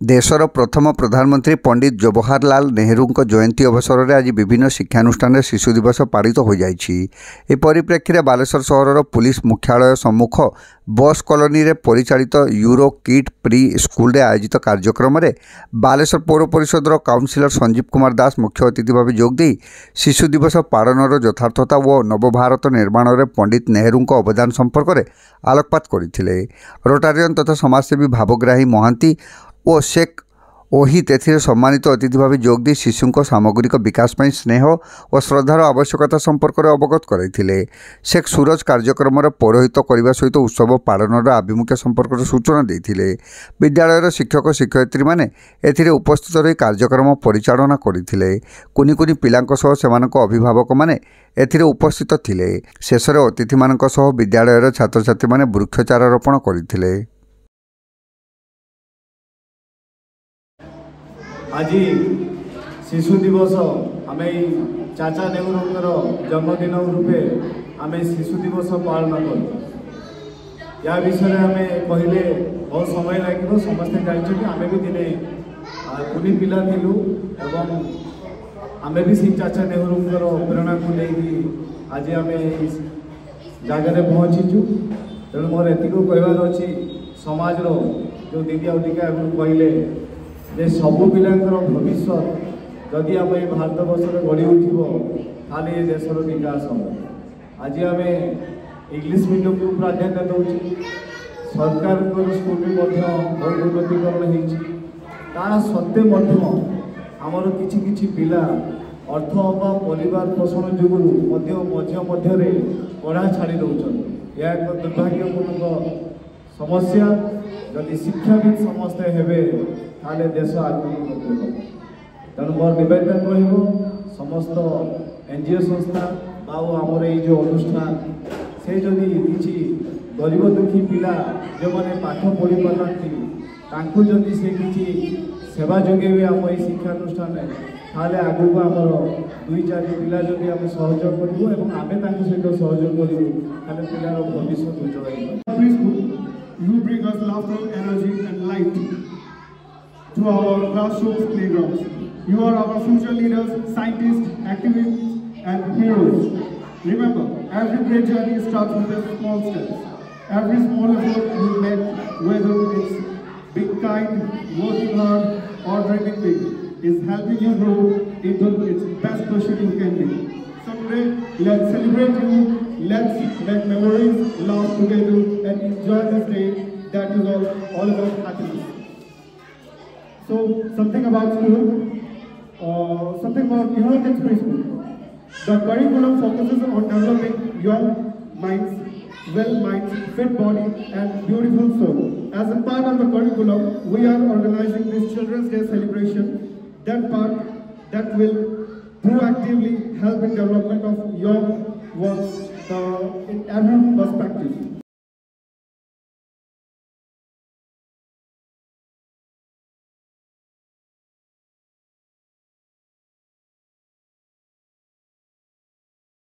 देशर प्रथम प्रधानमंत्री पंडित जवाहरलाल नेहरू जयंती अवसर में आज विभिन्न शिक्षानुष्ठान शिशु दिवस पालित हो जाए। परिप्रेक्षी में बालेश्वर सहर पुलिस मुख्यालय सम्मुख बस कॉलोनी रे परिचालित यूरो किट प्री स्कूल रे आयोजित कार्यक्रम में बालेश्वर पौर परिषद काउंसिलर संजीव कुमार दास मुख्य अतिथि भाव जोगदे शिशु दिवस पालन यथार्थता और नवभारत निर्माण में पंडित नेहरू अवदान संपर्क में आलोकपात करते। रोटारियन तथा समाजसेवी भावग्राही महांती और शेख ओहित एथिरे सम्मानित अतिथि भाव जोगदे शिशु सामग्रिक विकास में स्नेह और श्रद्धार आवश्यकता संपर्क में अवगत कराइथिले। शेख सूरज कार्यक्रम पौरोहित करने सहित उत्सव पालन आभिमुख्य संपर्क सूचना देथिले। विद्यालयर शिक्षक शिक्षयित्री माने एथिरे उपस्थित रही कार्यक्रम परिचालना करथिले। कुनि कुनि पिलांक सह सेमानक अभिभावक माने एथिरे उपस्थित थिले। शेष अतिथि मानक सह विद्यालयर छात्र छात्री माने वृक्षचारोपण करथिले। आज शिशु दिवस आम चाचा नेहरूंकर जन्मदिन रूपे आम शिशु दिवस पालन कर या विषय आम कहले बहुत समय लगे समस्ते जानते आम भी दिने कुनी पिला थिलु एवं आम भी से चाचा नेहरूंकर प्रेरणा को लेकिन आज आम जगह पहुँचीचु। तेणु मोर एति कहबार अच्छी समाज जो दीदी आगे कहले जे सबु पिलांकर भविष्य जदि आम भारत वर्ष में गढ़ी उठो ताले ये देशर विकास हम। आज आम इंग्लिश मीडियम को प्राधान्य दौर सरकार स्कूल भी बहुत उन्नतीकरण होता सत्वे आमर किछि पिला अर्थ अभाव परिवार पोषण जो मध्य पढ़ा छाड़ी दौरान यह एक दुर्भाग्यपूर्ण समस्या। जदि शिक्षाविद समस्ते हेबे ताले देश आगे तेणु मोर निवेदन रही समस्त एनजीओ संस्था बाऊ आमर ये अनुष्ठान से जदि किसी गरीब दुखी पिला जो मैंने पाठ पढ़ी पारती जदि से किसी सेवा जोगे आम ये शिक्षानुष्ठान ताले आगू आमर दुई चार पिला जदि आम सहयोग करूँ आम सहित सहयोग करूँ पिलार भविष्य उज्जवल। You bring us laughter, energy and light to our classrooms, playgrounds. You are our future leaders, scientists, activists and heroes. Remember, every great journey starts with a small step. Every small effort you make, whether it's being kind, working hard or dreaming big, is helping you grow into its best version you can be. So today, let's celebrate you. Let's make memories, laugh together and enjoy this day that is all about happiness. So something about school, something about Uro Kids Preschool. The curriculum focuses on developing young minds, well minds, fit body and beautiful soul. As a part of the curriculum, we are organizing this Children's Day celebration, that will proactively help in development of young ones in every perspective.